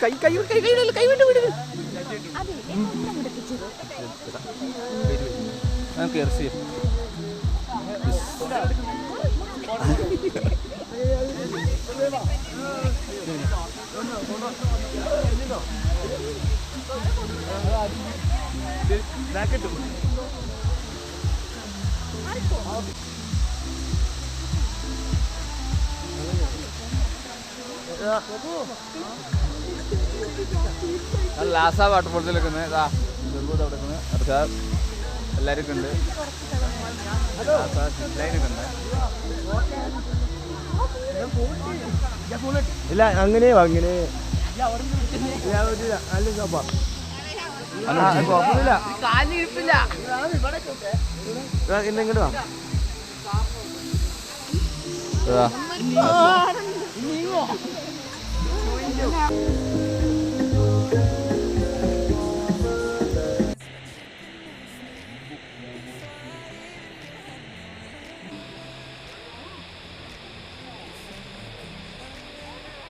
കൈ കൈ കൈ കൈ കൈ വിട്ട് വിട് നമുക്ക് ഇറച്ചി ലാസാ വാട്ടർഫോൾസിൽ നിൽക്കുന്നത് ഇതാ ചെറുപ്പൂത്ത് അവിടെ നിൽക്കുന്നത് അടുത്ത എല്ലാവരും ഉണ്ട് ഇല്ല അങ്ങനെയോ അങ്ങനെ ഇങ്ങോട്ട് വാ